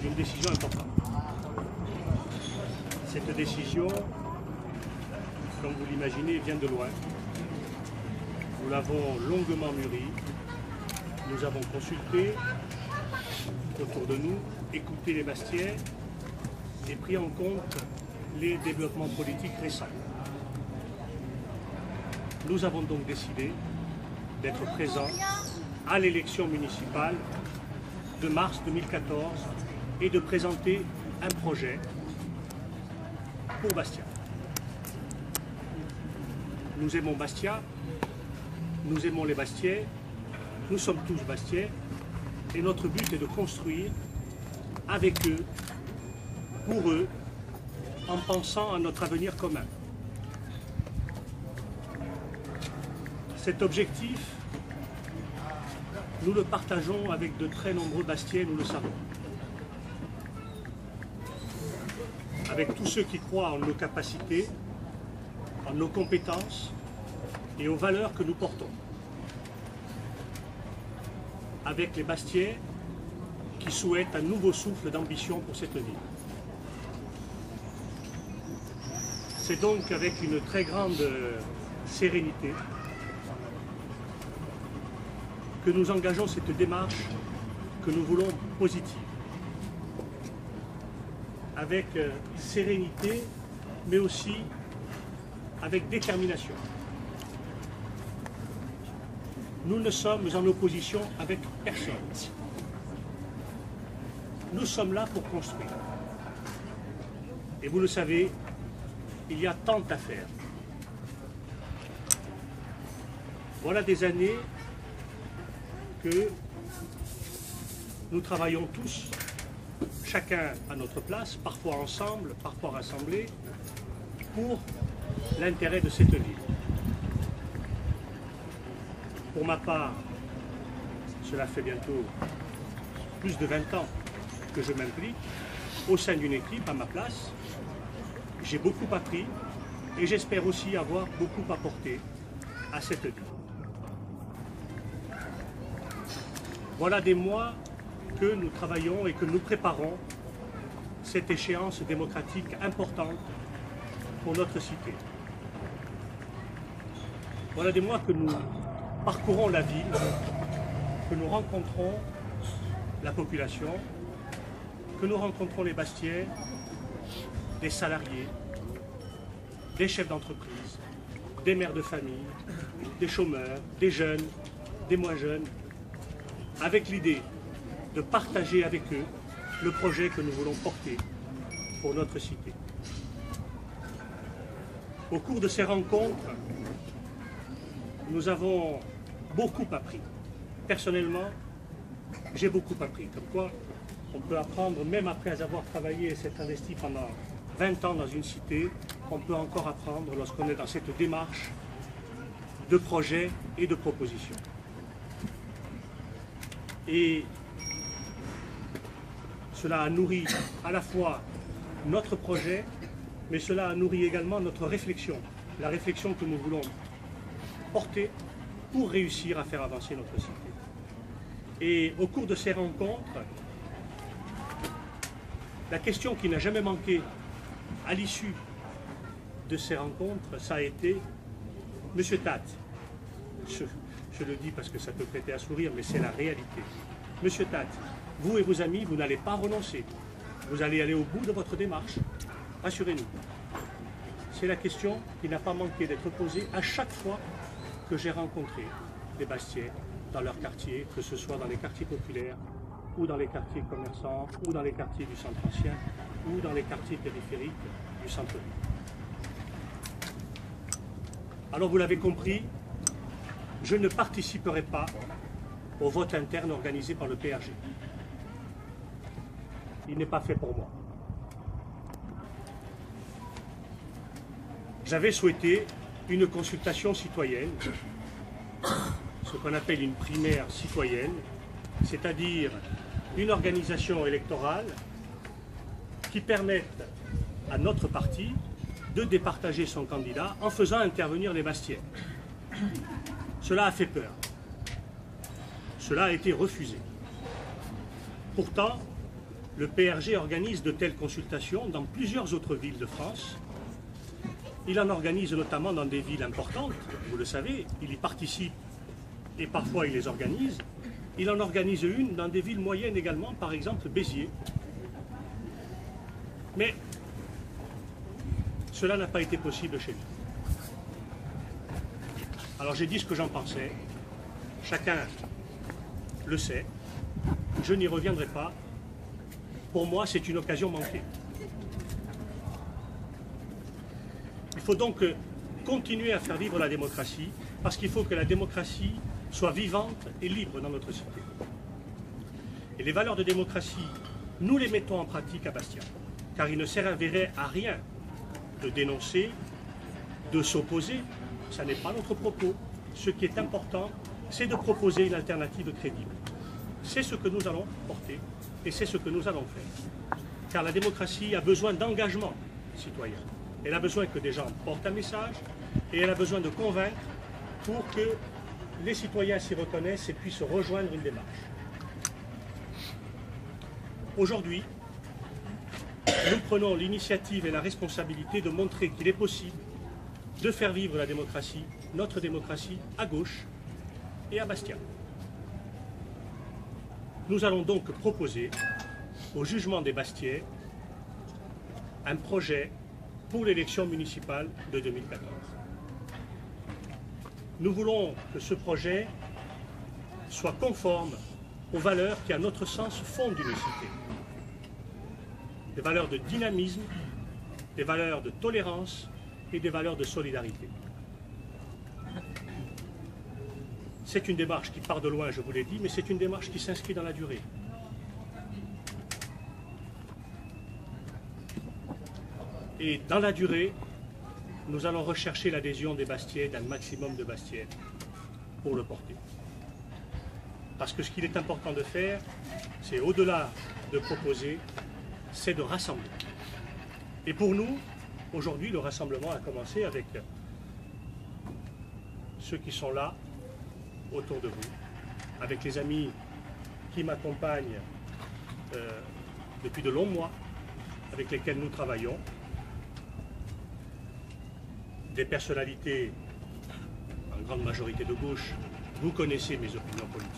d'une décision importante. Cette décision, comme vous l'imaginez, vient de loin. Nous l'avons longuement mûrie. Nous avons consulté autour de nous, écouté les Bastiais et pris en compte les développements politiques récents. Nous avons donc décidé d'être présents à l'élection municipale de mars 2014 et de présenter un projet pour Bastia. Nous aimons Bastia, nous aimons les Bastiais, nous sommes tous Bastiais et notre but est de construire avec eux, pour eux, en pensant à notre avenir commun. Cet objectif, nous le partageons avec de très nombreux Bastiais, nous le savons. Avec tous ceux qui croient en nos capacités, en nos compétences et aux valeurs que nous portons. Avec les Bastiais qui souhaitent un nouveau souffle d'ambition pour cette ville. C'est donc avec une très grande sérénité que nous engageons cette démarche que nous voulons positive. Avec sérénité, mais aussi avec détermination. Nous ne sommes en opposition avec personne. Nous sommes là pour construire. Et vous le savez, il y a tant à faire. Voilà des années que nous travaillons tous, chacun à notre place, parfois ensemble, parfois rassemblés, pour l'intérêt de cette ville. Pour ma part, cela fait bientôt plus de 20 ans que je m'implique au sein d'une équipe à ma place. J'ai beaucoup appris et j'espère aussi avoir beaucoup apporté à cette ville. Voilà des mois que nous travaillons et que nous préparons cette échéance démocratique importante pour notre cité. Voilà des mois que nous parcourons la ville, que nous rencontrons la population, que nous rencontrons les Bastiais, des salariés, des chefs d'entreprise, des mères de famille, des chômeurs, des jeunes, des moins jeunes, avec l'idée de partager avec eux le projet que nous voulons porter pour notre cité. Au cours de ces rencontres, nous avons beaucoup appris. Personnellement, j'ai beaucoup appris. Comme quoi, on peut apprendre, même après avoir travaillé et s'être investi pendant 20 ans dans une cité, on peut encore apprendre lorsqu'on est dans cette démarche de projet et de proposition. Et cela a nourri à la fois notre projet, mais cela a nourri également notre réflexion, la réflexion que nous voulons porter pour réussir à faire avancer notre cité. Et au cours de ces rencontres, la question qui n'a jamais manqué à l'issue de ces rencontres, ça a été « Monsieur Tat », je le dis parce que ça peut prêter à sourire, mais c'est la réalité. « Monsieur Tat, vous et vos amis, vous n'allez pas renoncer. Vous allez aller au bout de votre démarche. Rassurez-nous. » C'est la question qui n'a pas manqué d'être posée à chaque fois que j'ai rencontré des Bastiais dans leur quartier, que ce soit dans les quartiers populaires, ou dans les quartiers commerçants, ou dans les quartiers du centre ancien, ou dans les quartiers périphériques du centre-ville. Alors vous l'avez compris, je ne participerai pas au vote interne organisé par le PRG. Il n'est pas fait pour moi. J'avais souhaité une consultation citoyenne, ce qu'on appelle une primaire citoyenne, c'est-à-dire une organisation électorale qui permette à notre parti de départager son candidat en faisant intervenir les Bastiais. Cela a fait peur. Cela a été refusé. Pourtant, le PRG organise de telles consultations dans plusieurs autres villes de France. Il en organise notamment dans des villes importantes, vous le savez, il y participe et parfois il les organise. Il en organise une dans des villes moyennes également, par exemple Béziers. Mais cela n'a pas été possible chez nous. Alors j'ai dit ce que j'en pensais, chacun le sait, je n'y reviendrai pas. Pour moi, c'est une occasion manquée. Il faut donc continuer à faire vivre la démocratie, parce qu'il faut que la démocratie soit vivante et libre dans notre cité. Et les valeurs de démocratie, nous les mettons en pratique à Bastia, car il ne servirait à rien de dénoncer, de s'opposer, ça n'est pas notre propos. Ce qui est important, c'est de proposer une alternative crédible. C'est ce que nous allons porter et c'est ce que nous allons faire. Car la démocratie a besoin d'engagement citoyen. Elle a besoin que des gens portent un message et elle a besoin de convaincre pour que les citoyens s'y reconnaissent et puissent rejoindre une démarche. Aujourd'hui, nous prenons l'initiative et la responsabilité de montrer qu'il est possible de faire vivre la démocratie, notre démocratie, à gauche et à Bastia. Nous allons donc proposer au jugement des Bastiais un projet pour l'élection municipale de 2014. Nous voulons que ce projet soit conforme aux valeurs qui, à notre sens, fondent une cité. Des valeurs de dynamisme, des valeurs de tolérance et des valeurs de solidarité. C'est une démarche qui part de loin, je vous l'ai dit, mais c'est une démarche qui s'inscrit dans la durée. Et dans la durée, nous allons rechercher l'adhésion des Bastiais, d'un maximum de Bastiais, pour le porter. Parce que ce qu'il est important de faire, c'est au-delà de proposer, c'est de rassembler. Et pour nous, aujourd'hui, le rassemblement a commencé avec ceux qui sont là, autour de vous, avec les amis qui m'accompagnent depuis de longs mois, avec lesquels nous travaillons, des personnalités, en grande majorité de gauche, vous connaissez mes opinions politiques.